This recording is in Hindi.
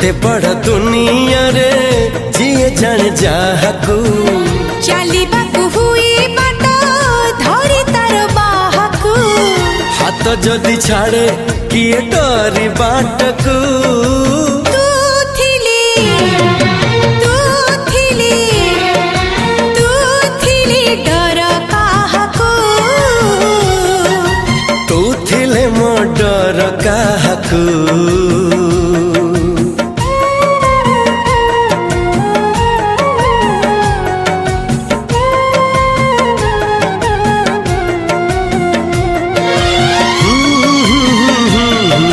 एते बड़ दुनिया रे जिए जान जाहकू चलिबाकू हुई बाट धरी तार बाहकू हाथ जदि छाड़े किए डरी बाटकू तू थिली डर काहकू तू थिले मो डर काहकू।